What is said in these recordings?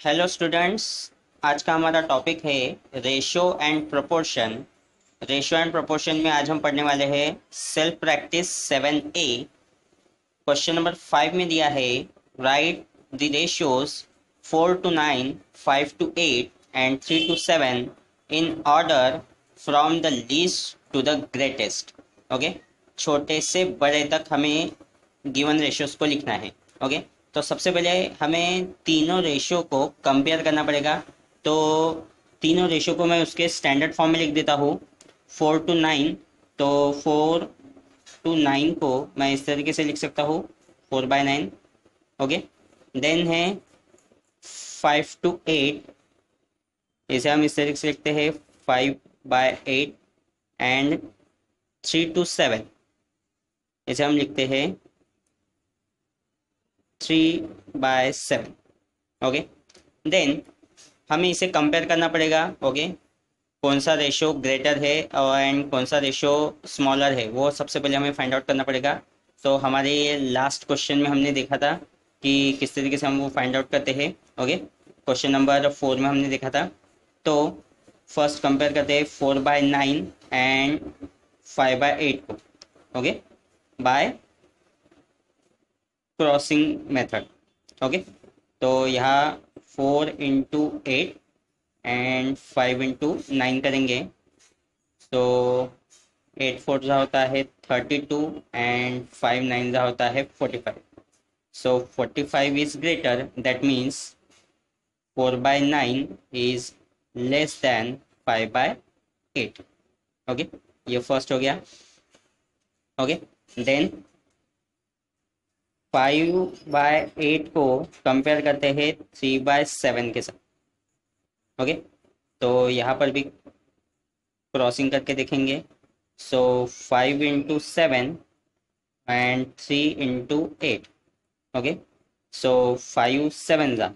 Hello students. आज का हमारा टॉपिक है ratio and proportion. Ratio and proportion में आज हम पढ़ने वाले हैं self practice 7A। Question number 5 में दिया है right the ratios 4 to 9, 5 to 8 and 3 to 7 in order from the least to the greatest. Okay, छोटे से बड़े तक हमें गिवन रेशियोज को लिखना है। ओके, तो सबसे पहले हमें तीनों रेशियो को कंपेयर करना पड़ेगा। तो तीनों रेशियो को मैं उसके स्टैंडर्ड फॉर्म में लिख देता हूँ। 4 to 9, तो 4 to 9 को मैं इस तरीके से लिख सकता हूँ, 4/9। ओके, देन है 5 to 8, इसे हम इस तरीके से लिखते हैं 5/8। एंड 3 to 7, इसे हम लिखते हैं 3/7। ओके, देन हमें इसे कंपेयर करना पड़ेगा। ओके, कौन सा रेशो ग्रेटर है एंड कौन सा रेशो स्मॉलर है, वो सबसे पहले हमें फाइंड आउट करना पड़ेगा। तो हमारे लास्ट क्वेश्चन में हमने देखा था कि किस तरीके से हम वो फाइंड आउट करते हैं। ओके, क्वेश्चन नंबर 4 में हमने देखा था। तो फर्स्ट कंपेयर करते हैं 4/9 एंड 5/8 को। Okay, bye crossing method. Okay, तो यहाँ 4 into 8 एंड 5 into 9 करेंगे। तो 8 4 जा होता है 32 एंड 5 9 जा होता है 45। सो 45 is greater, that means 4/9 is less than 5/8। Okay, ये फर्स्ट हो गया। ओके, देन 5/8 को कंपेयर करते हैं 3/7 के साथ। ओके, तो यहाँ पर भी क्रॉसिंग करके देखेंगे। सो 5 into 7 एंड 3 into 8। ओके, सो 5 7 जा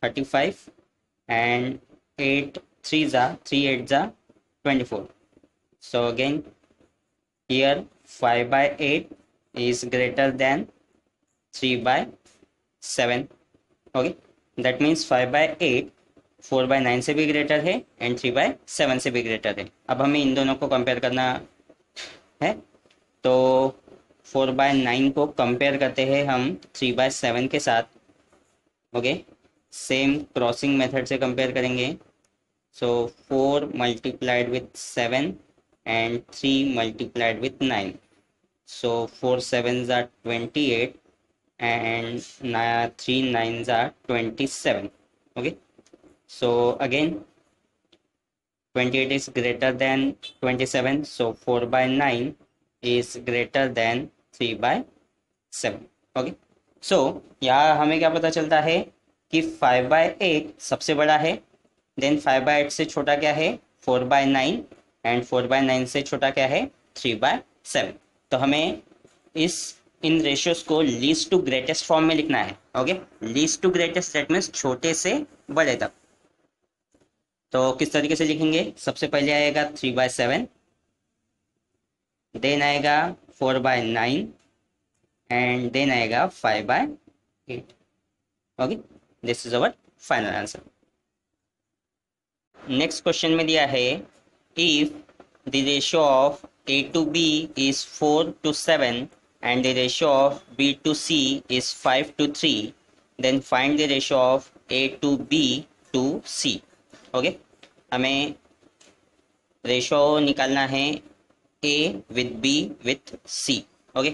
35 एंड 8 3 जा 24। So again here 5/8 is greater than 3/7। Okay, that means 5/8 4/9 से भी ग्रेटर है एंड 3/7 से भी ग्रेटर है। अब हमें इन दोनों को कंपेयर करना है। तो 4/9 को कंपेयर करते हैं हम 3/7 के साथ। ओके, सेम क्रॉसिंग मेथड से कंपेयर करेंगे। सो 4 multiplied with 7 and 3 multiplied with 9। So 4 7s are 28 and 3 9s are 27। okay, so again 28 is greater than 27, so 4/9 is greater than 3/7। Okay, सो यहाँ हमें क्या पता चलता है कि 5/8 सबसे बड़ा है, देन 5/8 से छोटा क्या है 4/9 एंड 4/9 से छोटा क्या है 3/7। तो हमें इस इन रेशियोज को लीस्ट टू ग्रेटेस्ट फॉर्म में लिखना है। Okay, least to greatest that means छोटे से बड़े तक। तो किस तरीके से लिखेंगे, सबसे पहले आएगा 3/7, देन आएगा 4/9 एंड देन आएगा 5/8। Okay, this is our final answer. Next question में दिया है if the ratio of A to B is 4 to 7 and the ratio of B to C is 5 to 3, then find the ratio of A to B to C। Okay, हमें ratio निकालना है A with B with C। Okay,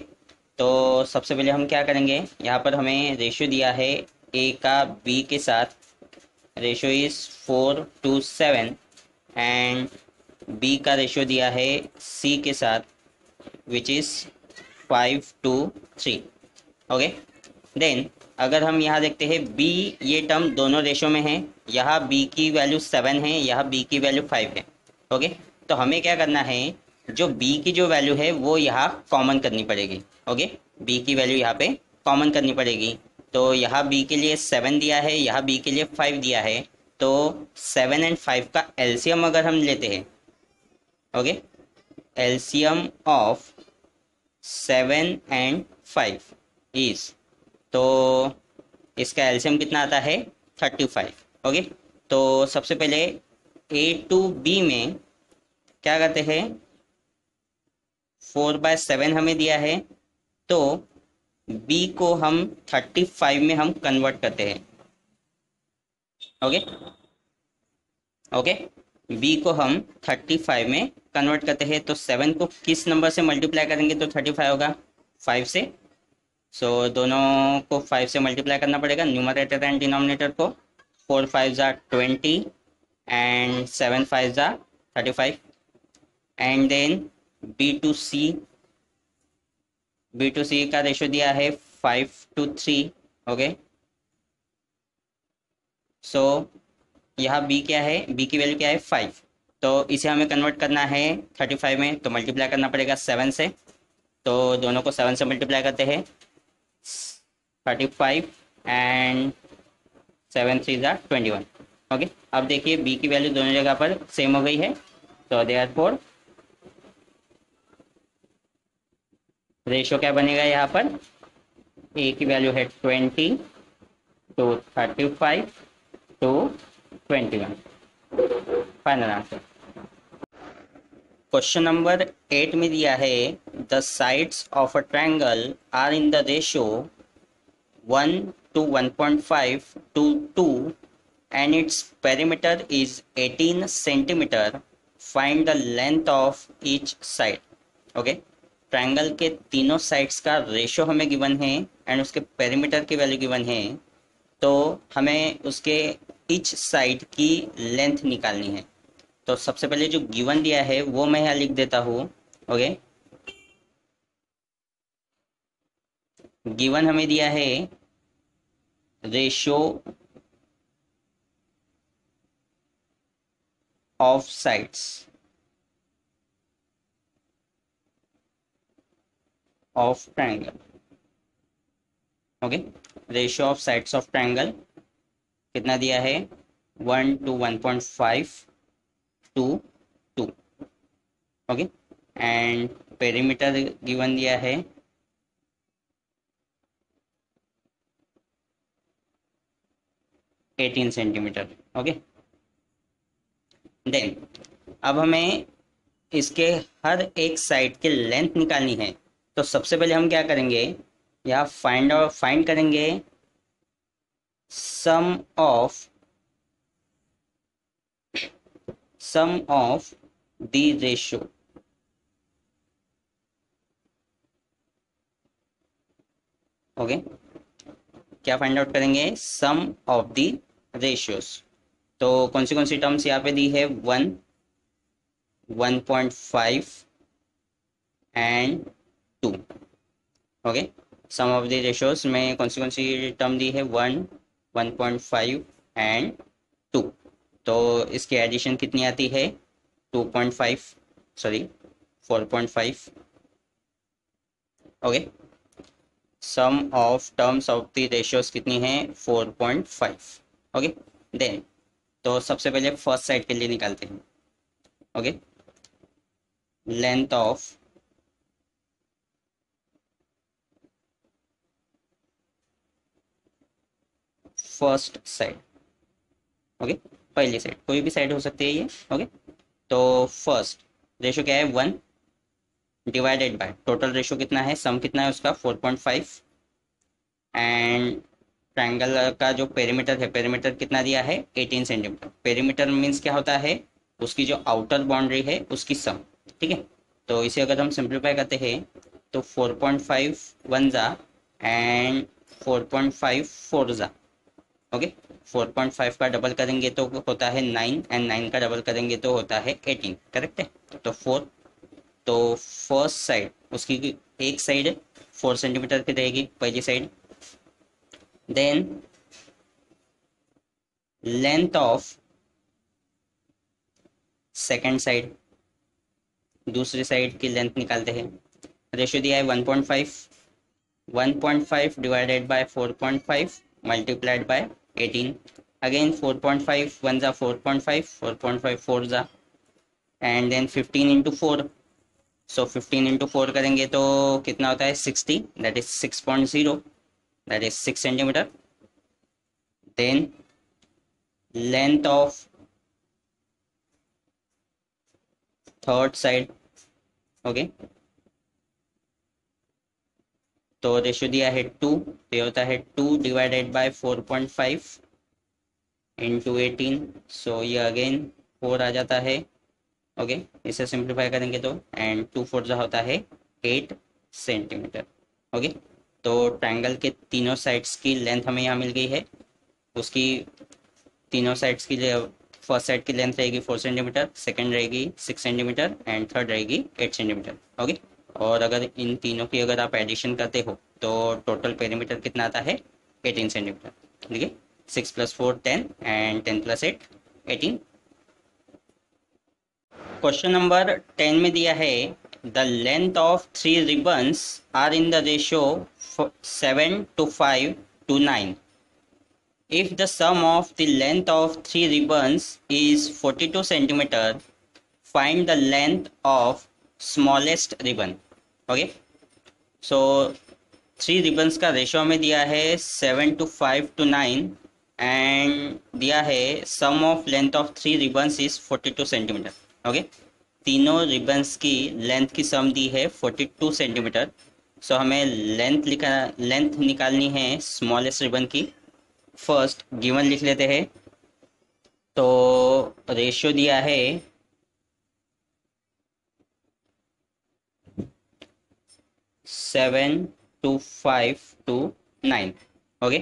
तो सबसे पहले हम क्या करेंगे, यहाँ पर हमें रेशियो दिया है A का B के साथ। Ratio is 4 to 7 and B का रेशियो दिया है C के साथ which is 5 to 3। Okay, then अगर हम यहाँ देखते हैं B, ये टर्म दोनों रेशियो में है। यहाँ B की वैल्यू 7 है, यहाँ B की वैल्यू 5 है। ओके, तो हमें क्या करना है, जो B की जो वैल्यू है वो यहाँ कॉमन करनी पड़ेगी। ओके, B की वैल्यू यहाँ पे कॉमन करनी पड़ेगी। तो यहाँ B के लिए 7 दिया है, यहाँ B के लिए 5 दिया है। तो 7 एंड 5 का एलसीएम अगर हम लेते हैं, okay, LCM of 7 and 5 is, तो इसका एलसीएम कितना आता है 35। ओके, तो सबसे पहले ए टू बी में क्या करते हैं, 4/7 हमें दिया है, तो बी को हम 35 में हम कन्वर्ट करते हैं। ओके ओके, बी को हम 35 में कन्वर्ट करते हैं, तो 7 को किस नंबर से मल्टीप्लाई करेंगे तो 35 होगा, 5 से। सो दोनों को 5 से मल्टीप्लाई करना पड़ेगा, न्यूमरेटर एंड डिनोमिनेटर को। 4 5 ज़ा 20 एंड 7 5 ज़ा 35। एंड देन बी टू सी, का रेशो दिया है 5:3। ओके, सो यहाँ बी क्या है, बी की वैल्यू क्या है 5, तो इसे हमें कन्वर्ट करना है 35 में, तो मल्टीप्लाई करना पड़ेगा 7 से। तो दोनों को 7 से मल्टीप्लाई करते हैं, 35 एंड 7 3 ज़ा 21। ओके, अब देखिए बी की वैल्यू दोनों जगह पर सेम हो गई है, तो देयरफॉर रेशो क्या बनेगा यहाँ पर, ए की वैल्यू है 20 to 35 to 21। Final answer. Question number 8 में दिया है, the sides of a triangle are in the ratio 1:1.5 to 2 and its perimeter is 18 centimeter. Find the length of each side. Okay, triangle के तीनों साइड्स का ratio हमें given है and उसके perimeter की वैल्यू गिवन है, तो हमें उसके ईच साइड की लेंथ निकालनी है। तो सबसे पहले जो गिवन दिया है वो मैं यहाँ लिख देता हूँ। ओके, गिवन हमें दिया है ratio of sides of triangle. Okay, ratio of sides of triangle कितना दिया है, 1:1.5 to 2। Okay, and perimeter given दिया है 18 सेंटीमीटर। ओके, देन अब हमें इसके हर एक साइड की लेंथ निकालनी है, तो सबसे पहले हम क्या करेंगे, यहाँ फाइंड करेंगे सम ऑफ द रेशो। ओके, क्या फाइंड आउट करेंगे, सम ऑफ द रेशियोज। तो कौन सी टर्म्स यहाँ पे दी है, 1, 1.5 and 2। Okay, sum of the ratios में कौन सी टर्म दी है, 1, 1.5 एंड 2। तो इसकी एडिशन कितनी आती है, 2.5, sorry 4.5। Okay, sum of terms of the ratios कितनी है, 4.5। ओके, देन तो सबसे पहले फर्स्ट साइड के लिए निकालते हैं। Okay, length of first side. Okay, पहली साइड, कोई भी साइड हो सकती है ये। ओके, तो फर्स्ट रेशो क्या है, 1 डिवाइडेड बाय टोटल रेशो कितना है, सम कितना है उसका, 4.5। एंड ट्रायंगल का जो पेरीमीटर है, पेरीमीटर कितना दिया है, 18 सेंटीमीटर। पेरीमीटर मीन्स क्या होता है, उसकी जो आउटर बाउंड्री है उसकी सम। ठीक है, तो इसे अगर हम सिंप्लीफाई करते हैं तो 4.5 1 जा एंड 4.5 4 जा। ओके, 4.5 का डबल करेंगे तो होता है 9 एंड 9 का डबल करेंगे तो होता है 18। करेक्ट है, तो 4। तो फर्स्ट साइड उसकी एक साइड 4 सेंटीमीटर की रहेगी, पहली side. Then length of second side, दूसरी साइड की लेंथ निकालते हैं। रेशियो दिया है 1.5, 1.5 divided by 4.5 multiplied by 18। Again 4.5 1 जा 4.5, 4.5 4 जा and then 15 into 4। So 15 into 4 करेंगे तो कितना होता है, 60, that is 6.0, that is 6 centimetre. Then length of third side. Okay, तो रेशियो दिया है 2, तो ये होता है 2 डिवाइडेड बाय 4.5 इंटू 18। सो ये अगेन 4 आ जाता है। ओके, इसे सिंप्लीफाई करेंगे तो, एंड 2 4 जो होता है 8 सेंटीमीटर। ओके, तो ट्रायंगल के तीनों साइड्स की लेंथ हमें यहाँ मिल गई है। उसकी तीनों साइड्स की फर्स्ट साइड की लेंथ रहेगी 4 सेंटीमीटर, सेकंड रहेगी 6 सेंटीमीटर एंड थर्ड रहेगी 8 सेंटीमीटर। ओके, और अगर इन तीनों की अगर आप एडिशन करते हो तो टोटल पेरीमीटर कितना आता है 18 सेंटीमीटर। देखिए 6 + 4 10 एंड 10 + 8 18। क्वेश्चन नंबर 10 में दिया है the length of 3 ribbons are in the ratio 7:5:9। If the sum of the length of 3 ribbons is 42 centimeter, find the length of smallest ribbon. Okay, so 3 ribbons का ratio में दिया है 7:5:9 and दिया है sum of length of 3 ribbons is 42 centimetre. Okay, तीनों ribbons की length की sum दी है 42 सेंटीमीटर। सो हमें लेंथ निकालनी है स्मॉलेस्ट रिबन की। फर्स्ट गिवन लिख लेते हैं। तो रेशियो दिया है 7:5:9। ओके,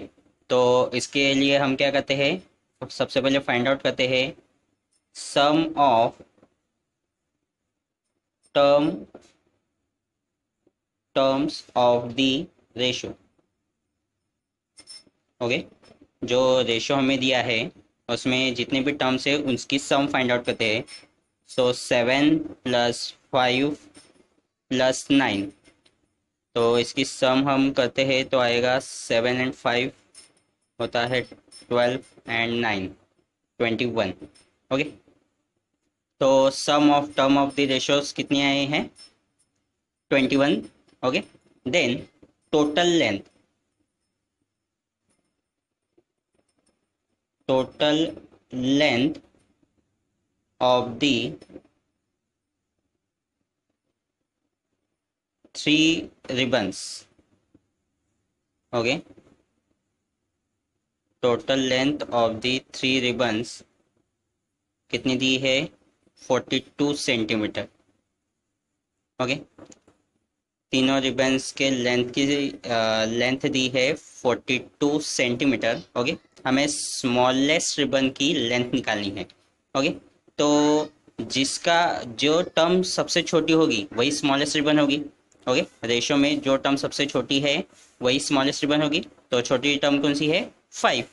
तो इसके लिए हम क्या करते हैं, सबसे पहले फाइंड आउट करते हैं sum of terms of the ratio. Okay, जो रेशियो हमें दिया है उसमें जितने भी टर्म्स है उसकी सम फाइंड आउट करते हैं। सो 7 + 5 + 9, तो इसकी सम हम करते हैं तो आएगा 7 एंड 5 होता है 12 एंड 9 21। ओके, तो sum of term of the ratios कितनी आए हैं 21। Okay, then total length of the 3 ribbons। Okay, total length of the 3 ribbons कितनी दी है 42 सेंटीमीटर। ओके, तीनों रिबन्स के लेंथ दी है 42 सेंटीमीटर। ओके, हमें स्मॉलेस्ट रिबन की लेंथ निकालनी है। ओके, तो जिसका जो टर्म सबसे छोटी होगी वही स्मॉलेस्ट रिबन होगी। ओके, रेशियो में जो टर्म सबसे छोटी है वही स्मॉलेस्ट रिबन होगी। तो छोटी टर्म कौन सी है 5।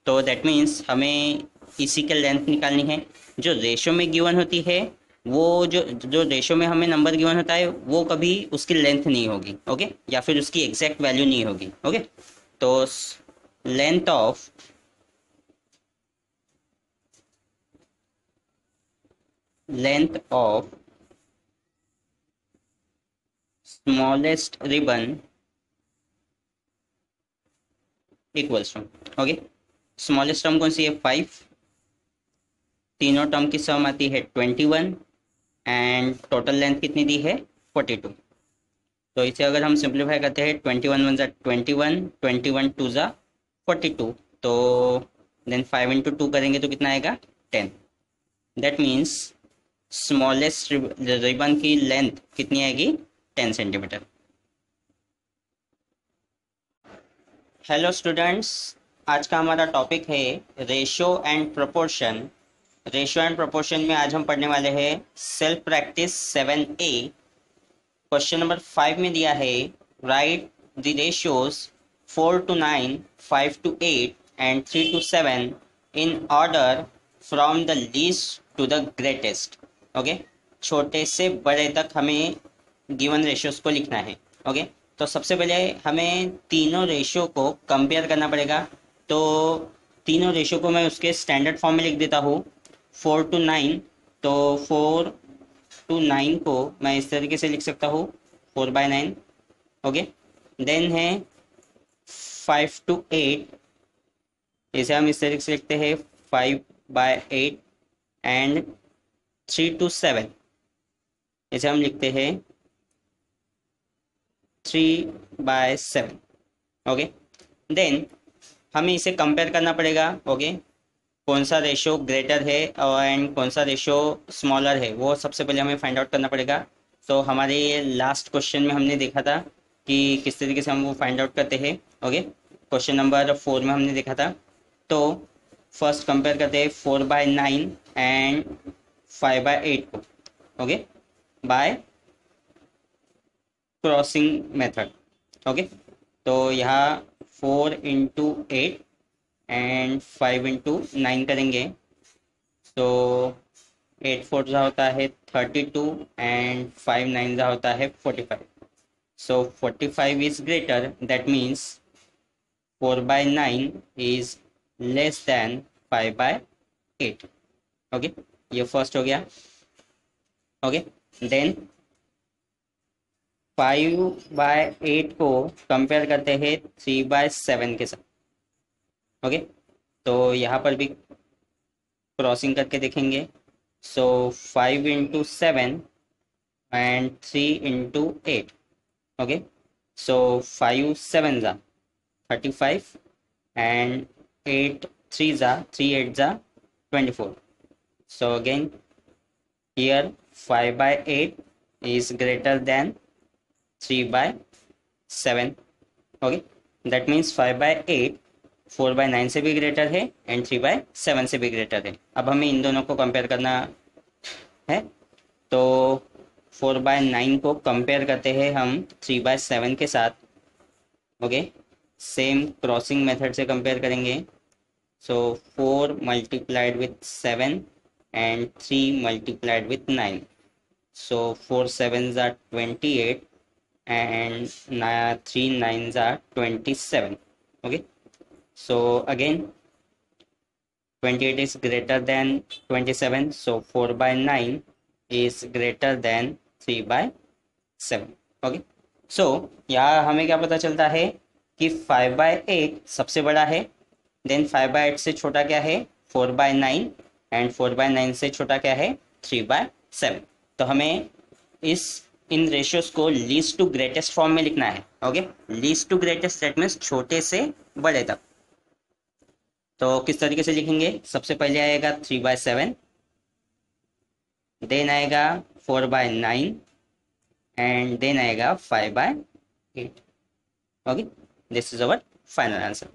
तो दैट मीन्स हमें इसी के लेंथ निकालनी है। जो रेशियो में गिवन होती है वो जो जो रेशियो में हमें नंबर गिवन होता है वो कभी उसकी लेंथ नहीं होगी। ओके, या फिर उसकी एग्जैक्ट वैल्यू नहीं होगी। ओके, तो length of smallest ribbon equals to. Okay, smallest term कौन सी है 5, तीनों टर्म की सम आती है 21 एंड टोटल लेंथ कितनी दी है 42। तो इसे अगर हम सिंप्लीफाई करते हैं 21 1 ज़ा 21, 21 2 ज़ा 42, तो देन 5 इंटू 2 करेंगे तो कितना आएगा 10। दैट मीन्स स्मॉलेस्ट रिबन की लेंथ कितनी आएगी 10 सेंटीमीटर। हेलो स्टूडेंट्स, आज का हमारा टॉपिक है ratio and proportion. Ratio and proportion में आज हम पढ़ने वाले हैं self practice 7A। Question number 5 में दिया है right the ratios 4:9, 5:8 and 3:7 in order from the least to the greatest. Okay, छोटे से बड़े तक हमें गिवन रेशियोज को लिखना है। ओके, तो सबसे पहले हमें तीनों रेशियो को कंपेयर करना पड़ेगा। तो तीनों रेशियो को मैं उसके स्टैंडर्ड फॉर्म में लिख देता हूँ 4:9। तो 4:9 को मैं इस तरीके से लिख सकता हूँ 4/9। ओके, देन है 5:8, इसे हम इस तरीके से लिखते हैं 5/8 एंड 3 to 7, इसे हम लिखते हैं 3/7। ओके, देन हमें इसे कंपेयर करना पड़ेगा। ओके, कौन सा रेशो ग्रेटर है एंड कौन सा रेशो स्मॉलर है, वो सबसे पहले हमें फाइंड आउट करना पड़ेगा। तो हमारे लास्ट क्वेश्चन में हमने देखा था कि किस तरीके से हम वो फाइंड आउट करते हैं। ओके, क्वेश्चन नंबर 4 में हमने देखा था। तो फर्स्ट कंपेयर करते हैं 4/9 एंड 5/8 को। Okay, bye crossing method. Okay, तो यहाँ 4 into 8 एंड 5 into 9 करेंगे। तो 8 4 जा होता है 32 एंड 5 9 जा होता है 45। सो 45 is greater, that means 4/9 is less than 5/8। Okay, ये फर्स्ट हो गया। ओके, देन 5/8 को कंपेयर करते हैं 3/7 के साथ। ओके, तो यहाँ पर भी क्रॉसिंग करके देखेंगे। सो 5 into 7 एंड 3 into 8। ओके, सो 5 7 जा 35 एंड 8 3 जा 3 8 जा 24। So again here 5/8 is greater than 3/7। Okay, that means 5/8 4/9 से भी ग्रेटर है एंड 3/7 से भी ग्रेटर है। अब हमें इन दोनों को कंपेयर करना है। तो 4/9 को कंपेयर करते हैं हम 3/7 के साथ। ओके, सेम क्रॉसिंग मेथड से कंपेयर करेंगे। सो 4 multiplied with 7 and 3 multiplied with 9। So 4 7s are 28 and 3 9s are 27। Okay, so again 28 is greater than 27, so 4/9 is greater than 3/7। Okay, सो यहाँ हमें क्या पता चलता है कि 5/8 सबसे बड़ा है, देन 5/8 से छोटा क्या है 4/9 एंड 4/9 से छोटा क्या है 3/7। तो हमें इस इन रेशियोज को लीस्ट टू ग्रेटेस्ट फॉर्म में लिखना है। Okay, least to greatest that means छोटे से बड़े तक। तो किस तरीके से लिखेंगे, सबसे पहले आएगा 3/7, देन आएगा 4/9 एंड देन आएगा 5/8। Okay, this is our final answer.